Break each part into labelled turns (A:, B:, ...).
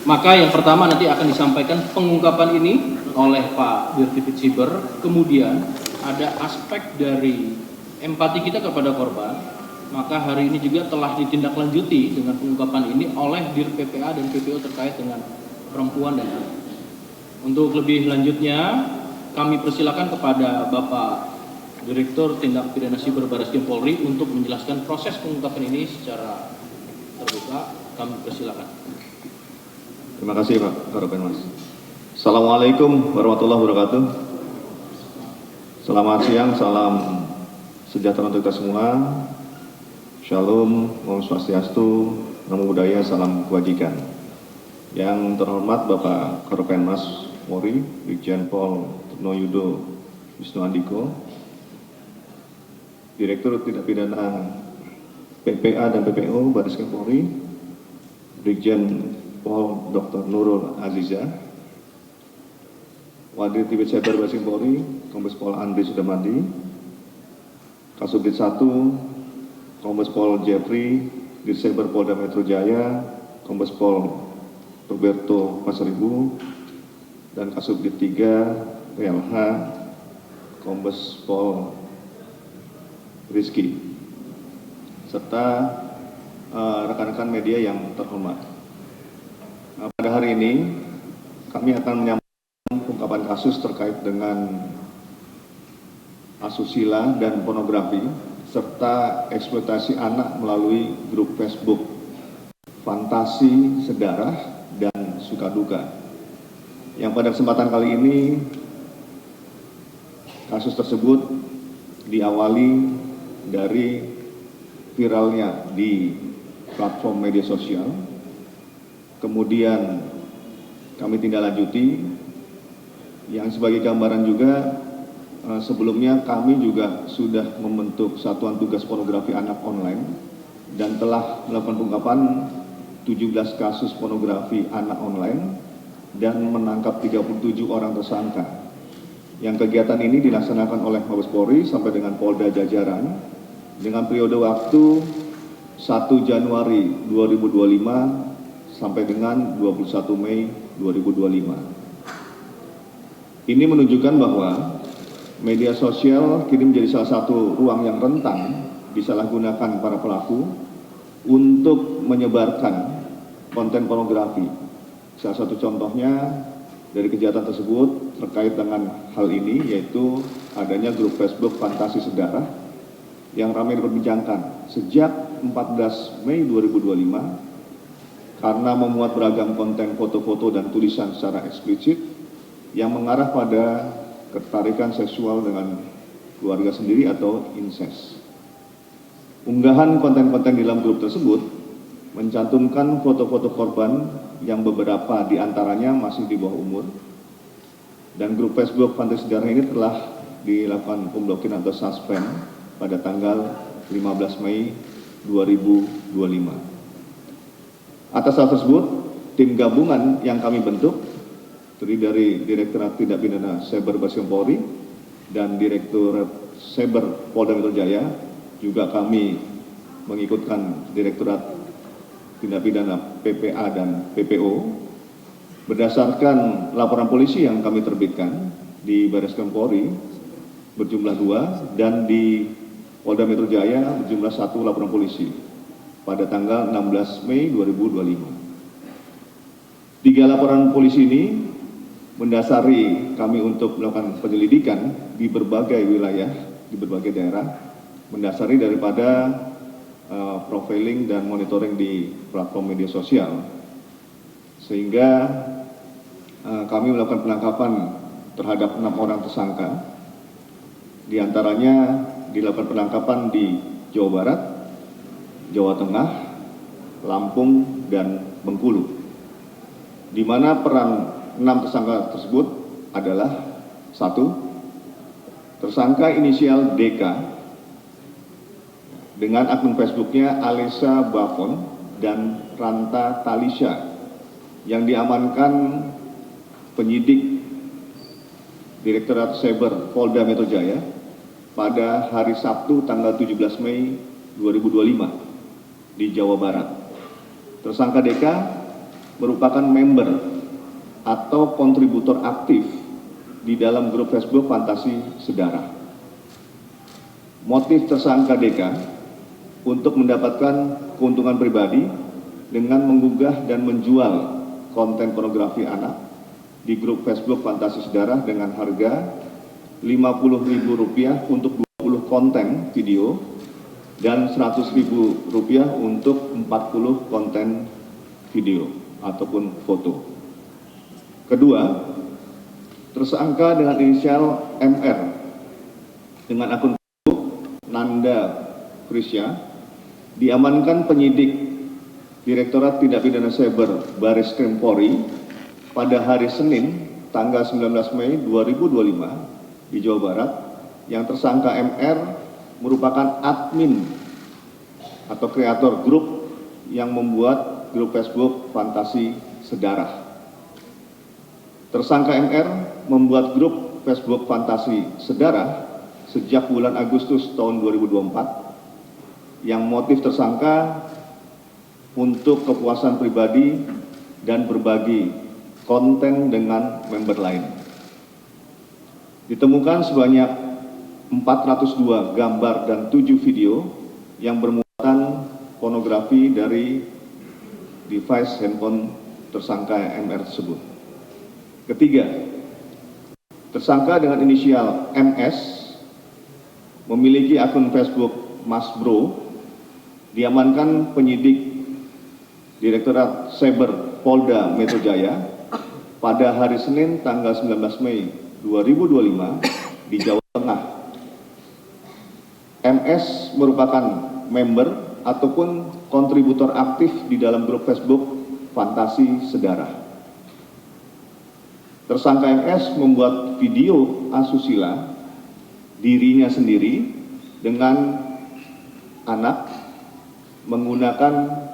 A: Maka yang pertama nanti akan disampaikan pengungkapan ini oleh Pak Dirtipid Siber. Kemudian ada aspek dari empati kita kepada korban. Maka hari ini juga telah ditindaklanjuti dengan pengungkapan ini oleh Dir PPA dan PPO terkait dengan perempuan dan anak. Untuk lebih lanjutnya, kami persilakan kepada Bapak Direktur Tindak Pidana Siber Barreskrim Polri untuk menjelaskan proses pengungkapan ini secara terbuka. Kami persilakan.
B: Terima kasih Pak Karopenmas. Assalamualaikum warahmatullahi wabarakatuh. Selamat siang, salam sejahtera untuk kita semua. Shalom, Om Swastiastu, Namo Buddhaya, salam kebajikan. Yang terhormat Bapak Karopenmas Polri, Brigjen Pol Tno Yudo Wisnu Andiko, Direktur Tindak Pidana PPA dan PPO Barreskrim Polri, Brigjen Pol Dr. Nurul Aziza, Wadir Tibet Cyber Barreskrim Polri, Kombes Pol Andri Sudamandi, Kasubdit 1, Kombes Pol Jeffrey, Dirsaber Polda Metro Jaya, Kombes Pol Roberto Pasaribu, dan Kasubdit 3, PLH, Kombes Pol Rizky, serta rekan-rekan media yang terhormat. Pada hari ini kami akan menyampaikan pengungkapan kasus terkait dengan asusila dan pornografi serta eksploitasi anak melalui grup Facebook Fantasi Sedarah dan Sukaduka. Yang pada kesempatan kali ini kasus tersebut diawali dari viralnya di platform media sosial. Kemudian kami tindaklanjuti, yang sebagai gambaran juga sebelumnya kami juga sudah membentuk Satuan Tugas Pornografi Anak Online dan telah melakukan pengungkapan 17 kasus pornografi anak online dan menangkap 37 orang tersangka. Yang kegiatan ini dilaksanakan oleh Mabes Polri sampai dengan Polda Jajaran dengan periode waktu 1 Januari 2025 sampai dengan 21 Mei 2025. Ini menunjukkan bahwa media sosial kini menjadi salah satu ruang yang rentan disalahgunakan para pelaku untuk menyebarkan konten pornografi. Salah satu contohnya dari kejahatan tersebut terkait dengan hal ini yaitu adanya grup Facebook Fantasi Sedarah yang ramai diperbincangkan sejak 14 Mei 2025 karena memuat beragam konten foto-foto dan tulisan secara eksplisit yang mengarah pada ketertarikan seksual dengan keluarga sendiri atau incest. Unggahan konten-konten di dalam grup tersebut mencantumkan foto-foto korban yang beberapa diantaranya masih di bawah umur, dan grup Facebook Fantasi Sedarah ini telah dilakukan pemblokiran atau suspend pada tanggal 15 Mei 2025. Atas hal tersebut, tim gabungan yang kami bentuk terdiri dari Direktorat Tindak Pidana Cyber Barreskrim Polri dan Direktur Cyber Polda Metro Jaya, juga kami mengikutkan Direktorat Tindak Pidana PPA dan PPO berdasarkan laporan polisi yang kami terbitkan di Barreskrim Polri berjumlah 2 dan di Polda Metro Jaya berjumlah 1 laporan polisi pada tanggal 16 Mei 2025. 3 laporan polisi ini mendasari kami untuk melakukan penyelidikan di berbagai wilayah, di berbagai daerah, mendasari daripada profiling dan monitoring di platform media sosial. Sehingga kami melakukan penangkapan terhadap 6 orang tersangka, di antaranya dilakukan penangkapan di Jawa Barat, Jawa Tengah, Lampung, dan Bengkulu, di mana peran 6 tersangka tersebut adalah 1. Tersangka inisial DK dengan akun Facebooknya Alesa Bafon dan Ranta Talisha yang diamankan penyidik Direktorat Cyber Polda Metro Jaya pada hari Sabtu tanggal 17 Mei 2025 di Jawa Barat. Tersangka DK merupakan member atau kontributor aktif di dalam grup Facebook Fantasi Sedara. Motif tersangka DK untuk mendapatkan keuntungan pribadi dengan menggugah dan menjual konten pornografi anak di grup Facebook Fantasi Sedara dengan harga Rp50.000 untuk 20 konten video dan Rp100.000 untuk 40 konten video ataupun foto. Kedua, tersangka dengan inisial MR dengan akun Facebook Nanda Krisya diamankan penyidik Direktorat Tindak Pidana Cyber Baris Krim Polri pada hari Senin tanggal 19 Mei 2025 di Jawa Barat, yang tersangka MR merupakan admin atau kreator grup yang membuat grup Facebook Fantasi Sedara. Tersangka MR membuat grup Facebook Fantasi Sedara sejak bulan Agustus tahun 2024, yang motif tersangka untuk kepuasan pribadi dan berbagi konten dengan member lain. Ditemukan sebanyak 402 gambar dan 7 video yang bermuatan pornografi dari device handphone tersangka MR tersebut. Ketiga, tersangka dengan inisial MS memiliki akun Facebook Mas Bro diamankan penyidik Direktorat Cyber Polda Metro Jaya pada hari Senin tanggal 19 Mei 2025 di Jawa Tengah. MS merupakan member ataupun kontributor aktif di dalam grup Facebook Fantasi Sedara. Tersangka MS membuat video asusila dirinya sendiri dengan anak menggunakan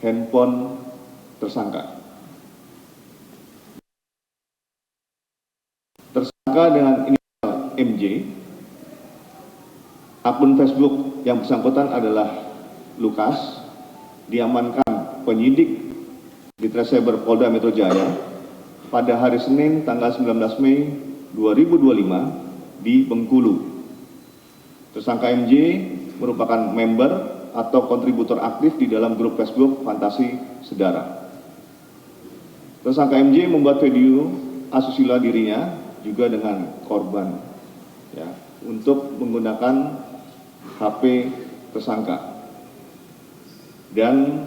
B: handphone tersangka. Tersangka dengan inisial MJ, akun Facebook yang bersangkutan adalah Lukas, diamankan penyidik di Treseber Polda Metro Jaya pada hari Senin tanggal 19 Mei 2025 di Bengkulu. Tersangka MJ merupakan member atau kontributor aktif di dalam grup Facebook Fantasi Sedara. Tersangka MJ membuat video asusila dirinya juga dengan korban, ya, untuk menggunakan HP tersangka dan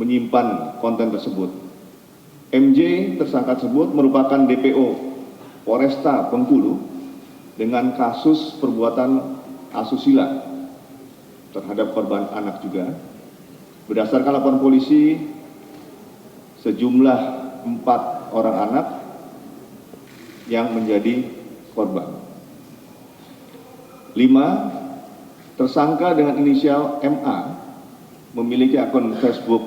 B: menyimpan konten tersebut. MJ tersangka tersebut merupakan DPO Polresta Bengkulu dengan kasus perbuatan asusila terhadap korban anak juga. Berdasarkan laporan polisi, sejumlah 4 orang anak yang menjadi korban. 5, tersangka dengan inisial MA memiliki akun Facebook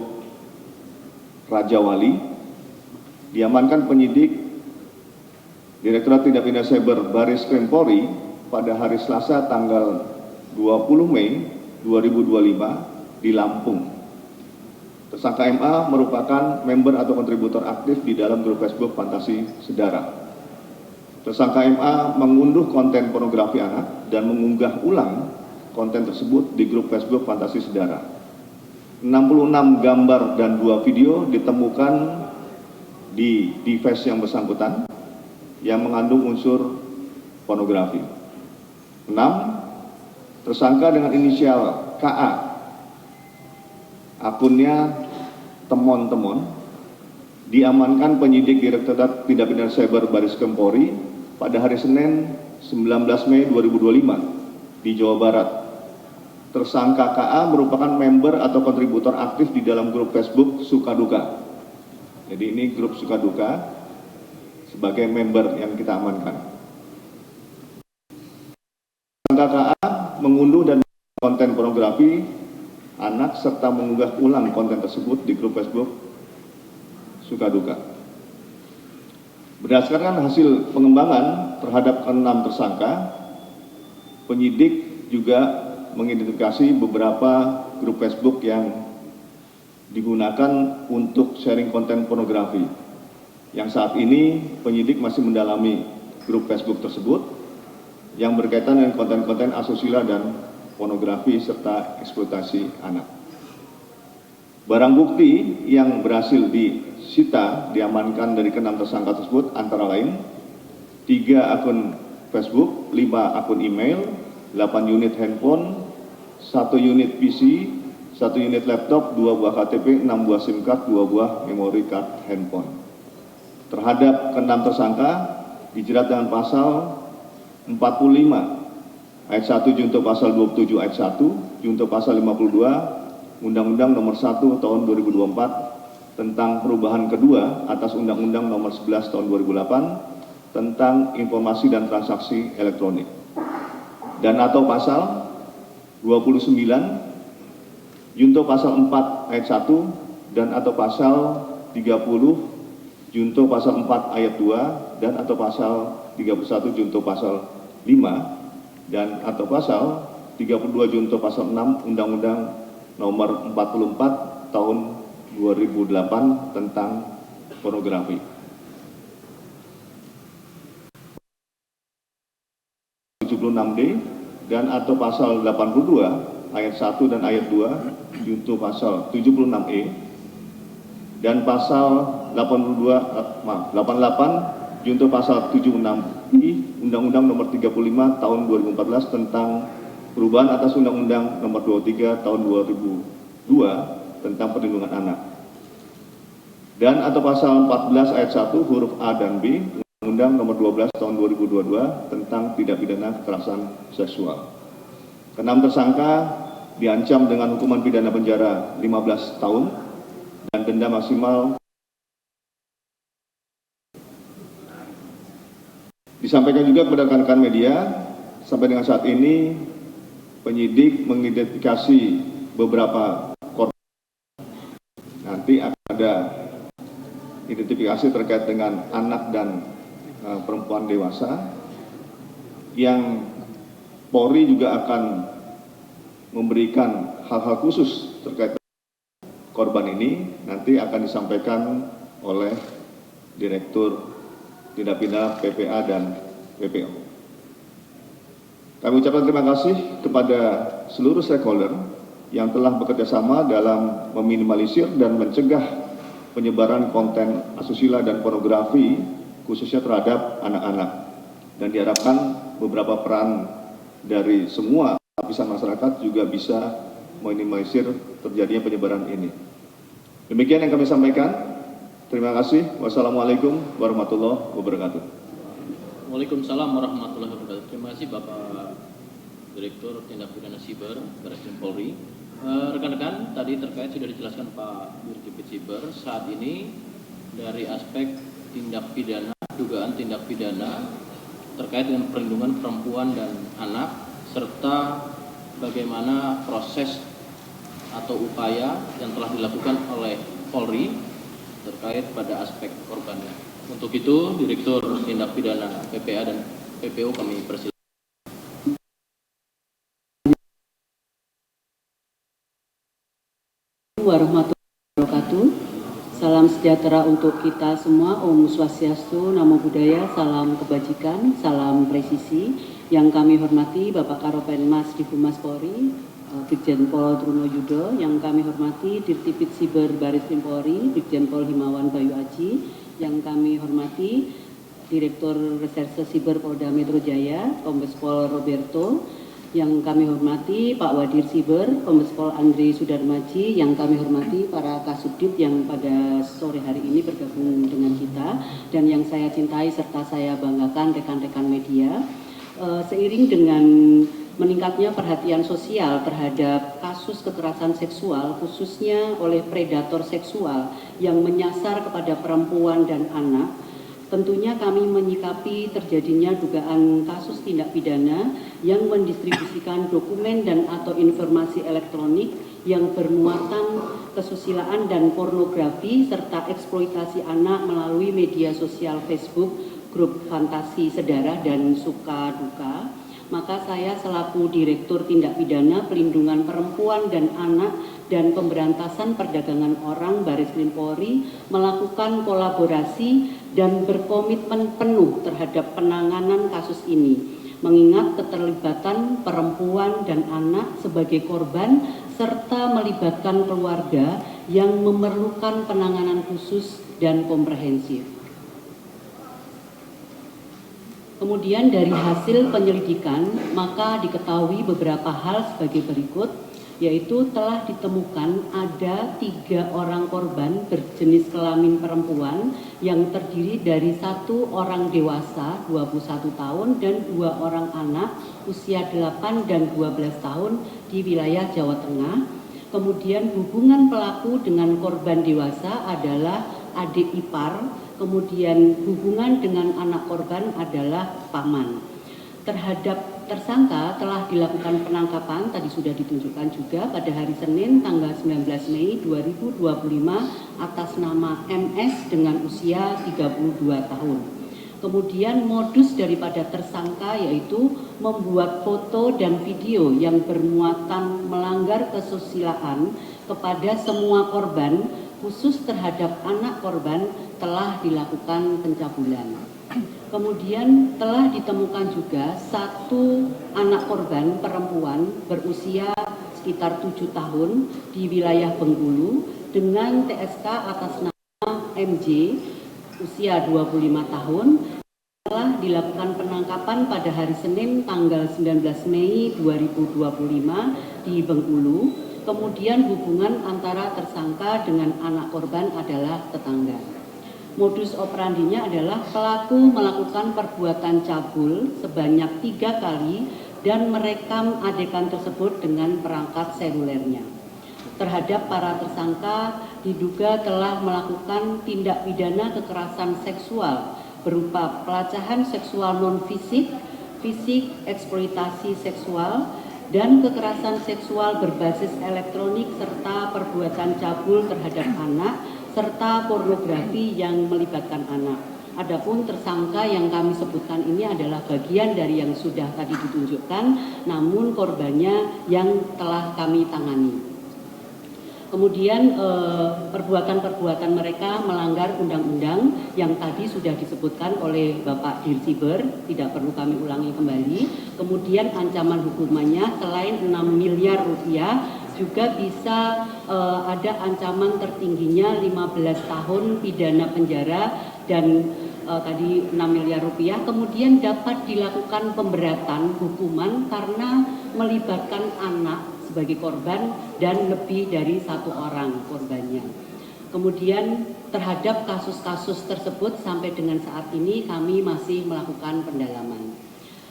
B: Raja Wali, diamankan penyidik Direktorat Tindak Pidana Cyber Baris Krim Polri pada hari Selasa tanggal 20 Mei 2025 di Lampung. Tersangka MA merupakan member atau kontributor aktif di dalam grup Facebook Fantasi Sedara. Tersangka MA mengunduh konten pornografi anak dan mengunggah ulang konten tersebut di grup Facebook Fantasi Sedara. 66 gambar dan 2 video ditemukan di device yang bersangkutan yang mengandung unsur pornografi. 6, tersangka dengan inisial KA, akunnya Temon-Temon, diamankan penyidik Direktorat Tindak Pidana Cyber Baris Krim Polri pada hari Senin 19 Mei 2025 di Jawa Barat. Tersangka KA merupakan member atau kontributor aktif di dalam grup Facebook Sukaduka. Jadi ini grup Sukaduka sebagai member yang kita amankan. Tersangka KA mengunduh dan konten pornografi anak serta mengunggah ulang konten tersebut di grup Facebook Sukaduka. Berdasarkan hasil pengembangan terhadap 6 tersangka, penyidik juga mengidentifikasi beberapa grup Facebook yang digunakan untuk sharing konten pornografi. Yang saat ini penyidik masih mendalami grup Facebook tersebut yang berkaitan dengan konten-konten asusila dan pornografi serta eksploitasi anak. Barang bukti yang berhasil disita diamankan dari keenam tersangka tersebut antara lain 3 akun Facebook, 5 akun email, 8 unit handphone, 1 unit PC, 1 unit laptop, 2 buah KTP, 6 buah SIM card, 2 buah memory card handphone. Terhadap keenam tersangka dijerat dengan pasal 45 ayat 1 junto pasal 27 ayat 1 junto pasal 52 Undang-Undang Nomor 1 Tahun 2024 tentang perubahan kedua atas Undang-Undang Nomor 11 Tahun 2008 tentang informasi dan transaksi elektronik, dan atau pasal 29 junto pasal 4 ayat 1 dan atau pasal 30 junto pasal 4 ayat 2 dan atau pasal 31 junto pasal 5 dan atau pasal 32 junto pasal 6 Undang-Undang Nomor 44 Tahun 2008 tentang pornografi. 76D dan atau pasal 82 ayat 1 dan ayat 2 junto pasal 76E dan pasal 88 junto pasal 76I Undang-Undang Nomor 35 Tahun 2014 tentang perubahan atas Undang-Undang Nomor 23 Tahun 2002 tentang perlindungan anak, dan atau pasal 14 ayat 1 huruf A dan B Undang-Undang Nomor 12 Tahun 2022 tentang tindak pidana kekerasan seksual. Keenam tersangka diancam dengan hukuman pidana penjara 15 tahun dan denda maksimal. Disampaikan juga kepada rekan-rekan media, sampai dengan saat ini penyidik mengidentifikasi beberapa korban. Nanti akan ada identifikasi terkait dengan anak dan perempuan dewasa yang Polri juga akan memberikan hal-hal khusus terkait korban ini, nanti akan disampaikan oleh Direktur Tindak Pidana PPA dan PPO. Kami ucapkan terima kasih kepada seluruh stakeholder yang telah bekerja sama dalam meminimalisir dan mencegah penyebaran konten asusila dan pornografi khususnya terhadap anak-anak. Dan diharapkan beberapa peran dari semua lapisan masyarakat juga bisa meminimalisir terjadinya penyebaran ini. Demikian yang kami sampaikan. Terima kasih. Wassalamualaikum warahmatullahi wabarakatuh.
A: Waalaikumsalam warahmatullahi wabarakatuh. Terima kasih Bapak Direktur Tindak Pidana Siber Barreskrim Polri. Rekan-rekan, tadi terkait sudah dijelaskan Pak Dirtipid Siber. Saat ini dari aspek tindak pidana, dugaan tindak pidana terkait dengan perlindungan perempuan dan anak serta bagaimana proses atau upaya yang telah dilakukan oleh Polri terkait pada aspek korbannya. Untuk itu, Direktur Tindak Pidana PPA dan PPO kami persilakan.
C: Warahmatullahi wabarakatuh. Salam sejahtera untuk kita semua. Om Swastiastu, Namo Buddhaya, salam kebajikan, salam presisi. Yang kami hormati Bapak Karopenmas Divhumas Polri, Brigjen Pol Truno Yudo. Yang kami hormati Dirtipid Siber Barreskrim Polri, Brigjen Pol Himawan Bayu Aji. Yang kami hormati Direktur Reserse Siber Polda Metro Jaya, Kombes Pol Roberto. Yang kami hormati Pak Wadir Siber, Kombes Pol Andri Sudarmaji. Yang kami hormati para Kasubdit yang pada sore hari ini bergabung dengan kita, dan yang saya cintai serta saya banggakan rekan-rekan media. Seiring dengan meningkatnya perhatian sosial terhadap kasus kekerasan seksual khususnya oleh predator seksual yang menyasar kepada perempuan dan anak, tentunya kami menyikapi terjadinya dugaan kasus tindak pidana yang mendistribusikan dokumen dan atau informasi elektronik yang bermuatan kesusilaan dan pornografi serta eksploitasi anak melalui media sosial Facebook, grup fantasi sedara dan suka duka, maka saya selaku Direktur Tindak Pidana Pelindungan Perempuan dan Anak dan Pemberantasan Perdagangan Orang Baris Krim Polri melakukan kolaborasi dan berkomitmen penuh terhadap penanganan kasus ini, mengingat keterlibatan perempuan dan anak sebagai korban serta melibatkan keluarga yang memerlukan penanganan khusus dan komprehensif. Kemudian dari hasil penyelidikan, maka diketahui beberapa hal sebagai berikut, yaitu telah ditemukan ada 3 orang korban berjenis kelamin perempuan yang terdiri dari 1 orang dewasa 21 tahun dan 2 orang anak usia 8 dan 12 tahun di wilayah Jawa Tengah. Kemudian hubungan pelaku dengan korban dewasa adalah adik ipar, kemudian hubungan dengan anak korban adalah paman. Terhadap tersangka telah dilakukan penangkapan, tadi sudah ditunjukkan juga pada hari Senin tanggal 19 Mei 2025 atas nama MS dengan usia 32 tahun. Kemudian modus daripada tersangka yaitu membuat foto dan video yang bermuatan melanggar kesusilaan kepada semua korban, khusus terhadap anak korban telah dilakukan pencabulan. Kemudian telah ditemukan juga 1 anak korban perempuan berusia sekitar 7 tahun di wilayah Bengkulu dengan TSK atas nama MJ usia 25 tahun. Telah dilakukan penangkapan pada hari Senin tanggal 19 Mei 2025 di Bengkulu. Kemudian hubungan antara tersangka dengan anak korban adalah tetangga. Modus operandinya adalah pelaku melakukan perbuatan cabul sebanyak 3 kali dan merekam adegan tersebut dengan perangkat selulernya. Terhadap para tersangka diduga telah melakukan tindak pidana kekerasan seksual berupa pelecehan seksual non-fisik, fisik, eksploitasi seksual, dan kekerasan seksual berbasis elektronik serta perbuatan cabul terhadap anak serta pornografi yang melibatkan anak. Adapun tersangka yang kami sebutkan ini adalah bagian dari yang sudah tadi ditunjukkan, namun korbannya yang telah kami tangani. Kemudian perbuatan-perbuatan mereka melanggar undang-undang yang tadi sudah disebutkan oleh Bapak Dirsiber, tidak perlu kami ulangi kembali. Kemudian ancaman hukumannya selain 6 miliar rupiah juga bisa ada ancaman tertingginya 15 tahun pidana penjara dan tadi 6 miliar rupiah. Kemudian dapat dilakukan pemberatan hukuman karena melibatkan anak sebagai korban dan lebih dari 1 orang korbannya. Kemudian terhadap kasus-kasus tersebut sampai dengan saat ini kami masih melakukan pendalaman.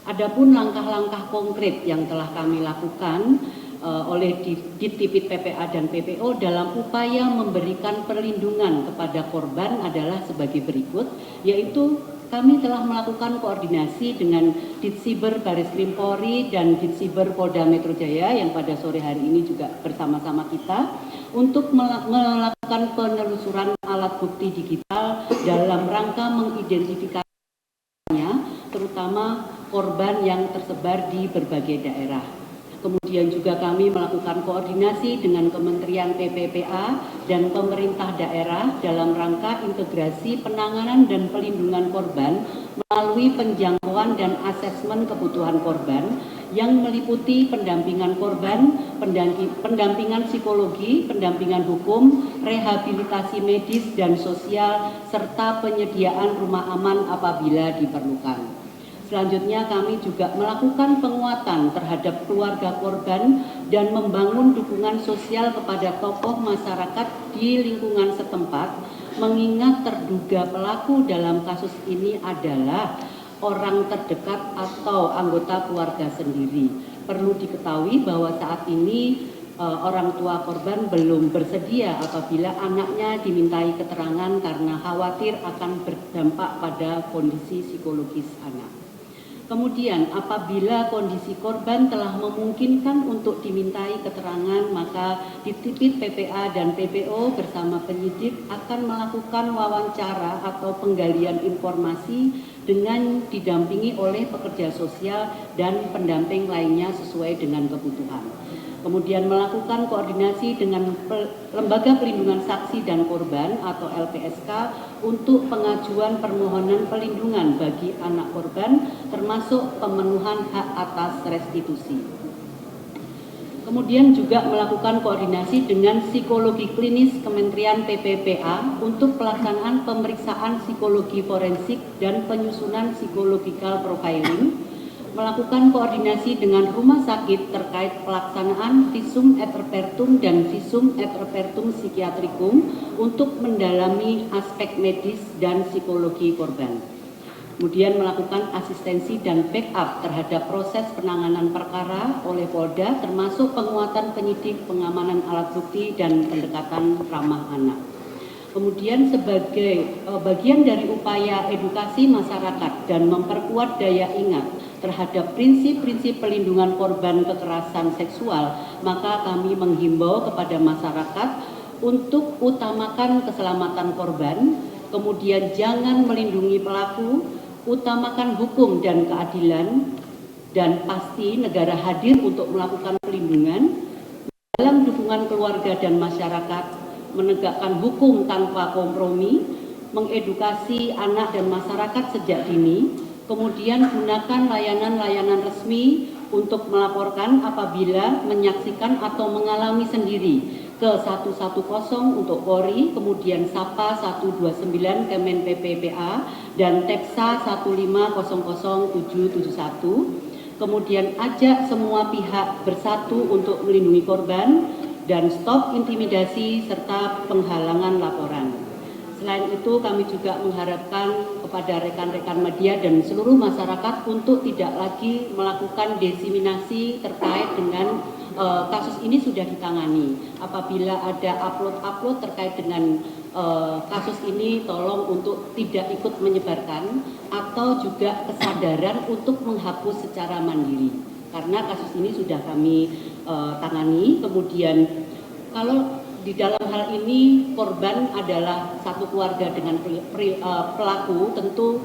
C: Adapun langkah-langkah konkret yang telah kami lakukan oleh Ditipid PPA dan PPO dalam upaya memberikan perlindungan kepada korban adalah sebagai berikut, yaitu kami telah melakukan koordinasi dengan Ditsiber Baris Krim Polri dan Ditsiber Polda Metro Jaya yang pada sore hari ini juga bersama-sama kita untuk melakukan penelusuran alat bukti digital dalam rangka mengidentifikasinya, terutama korban yang tersebar di berbagai daerah. Kemudian juga kami melakukan koordinasi dengan Kementerian PPPA dan pemerintah daerah dalam rangka integrasi penanganan dan pelindungan korban melalui penjangkauan dan asesmen kebutuhan korban yang meliputi pendampingan korban, pendampingan psikologi, pendampingan hukum, rehabilitasi medis dan sosial, serta penyediaan rumah aman apabila diperlukan. Selanjutnya kami juga melakukan penguatan terhadap keluarga korban dan membangun dukungan sosial kepada tokoh masyarakat di lingkungan setempat, mengingat terduga pelaku dalam kasus ini adalah orang terdekat atau anggota keluarga sendiri. Perlu diketahui bahwa saat ini orang tua korban belum bersedia apabila anaknya dimintai keterangan karena khawatir akan berdampak pada kondisi psikologis anak. Kemudian apabila kondisi korban telah memungkinkan untuk dimintai keterangan, maka Ditipit PPA dan PPO bersama penyidik akan melakukan wawancara atau penggalian informasi dengan didampingi oleh pekerja sosial dan pendamping lainnya sesuai dengan kebutuhan. Kemudian melakukan koordinasi dengan Lembaga Pelindungan Saksi dan Korban atau LPSK untuk pengajuan permohonan pelindungan bagi anak korban termasuk pemenuhan hak atas restitusi. Kemudian juga melakukan koordinasi dengan psikologi klinis Kementerian PPPA untuk pelaksanaan pemeriksaan psikologi forensik dan penyusunan psychological profiling, melakukan koordinasi dengan rumah sakit terkait pelaksanaan visum et repertum dan visum et repertum psikiatrikum untuk mendalami aspek medis dan psikologi korban. Kemudian melakukan asistensi dan backup terhadap proses penanganan perkara oleh Polda termasuk penguatan penyidik, pengamanan alat bukti, dan pendekatan ramah anak. Kemudian sebagai bagian dari upaya edukasi masyarakat dan memperkuat daya ingat terhadap prinsip-prinsip pelindungan korban kekerasan seksual, maka kami menghimbau kepada masyarakat untuk utamakan keselamatan korban, kemudian jangan melindungi pelaku, utamakan hukum dan keadilan, dan pasti negara hadir untuk melakukan pelindungan dalam dukungan keluarga dan masyarakat, menegakkan hukum tanpa kompromi, mengedukasi anak dan masyarakat sejak dini, kemudian gunakan layanan-layanan resmi untuk melaporkan apabila menyaksikan atau mengalami sendiri ke 110 untuk Polri, kemudian SAPA 129 Kemen PPPA, dan Teksa 1500771. Kemudian ajak semua pihak bersatu untuk melindungi korban dan stop intimidasi serta penghalangan laporan. Selain itu, kami juga mengharapkan kepada rekan-rekan media dan seluruh masyarakat untuk tidak lagi melakukan diseminasi terkait dengan kasus ini sudah ditangani. Apabila ada upload terkait dengan kasus ini, tolong untuk tidak ikut menyebarkan atau juga kesadaran untuk menghapus secara mandiri. Karena kasus ini sudah kami tangani. Kemudian kalau di dalam hal ini korban adalah satu keluarga dengan pelaku, tentu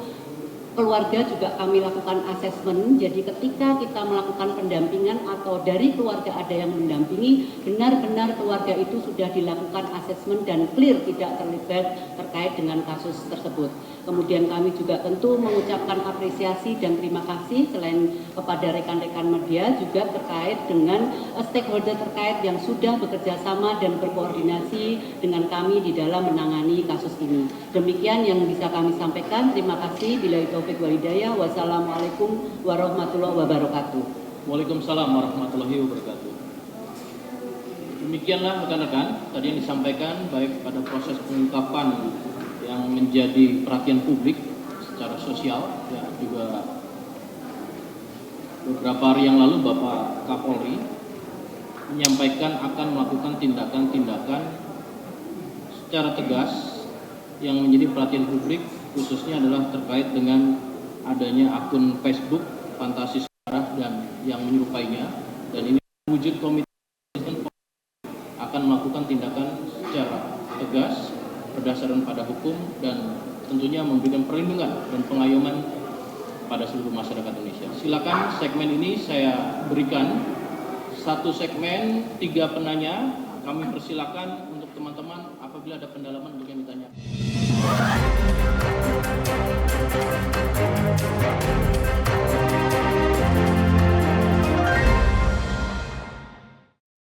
C: keluarga juga kami lakukan asesmen. Jadi ketika kita melakukan pendampingan atau dari keluarga ada yang mendampingi, benar-benar keluarga itu sudah dilakukan asesmen dan clear tidak terlibat terkait dengan kasus tersebut. Kemudian kami juga tentu mengucapkan apresiasi dan terima kasih selain kepada rekan-rekan media juga terkait dengan stakeholder terkait yang sudah bekerja sama dan berkoordinasi dengan kami di dalam menangani kasus ini. Demikian yang bisa kami sampaikan. Terima kasih. Billahi taufiq wal hidayah. Wassalamualaikum warahmatullahi wabarakatuh.
A: Waalaikumsalam warahmatullahi wabarakatuh. Demikianlah rekan-rekan tadi yang disampaikan baik pada proses pengungkapan yang menjadi perhatian publik secara sosial, ya, juga beberapa hari yang lalu Bapak Kapolri menyampaikan akan melakukan tindakan-tindakan secara tegas yang menjadi perhatian publik, khususnya adalah terkait dengan adanya akun Facebook fantasi sejarah dan yang menyerupainya, dan ini wujud komitmen akan melakukan tindakan secara tegas berdasarkan pada hukum dan tentunya memberikan perlindungan dan pengayoman pada seluruh masyarakat Indonesia. Silakan segmen ini saya berikan satu segmen 3 penanya. Kami persilakan untuk teman-teman apabila ada pendalaman yang ditanyakan.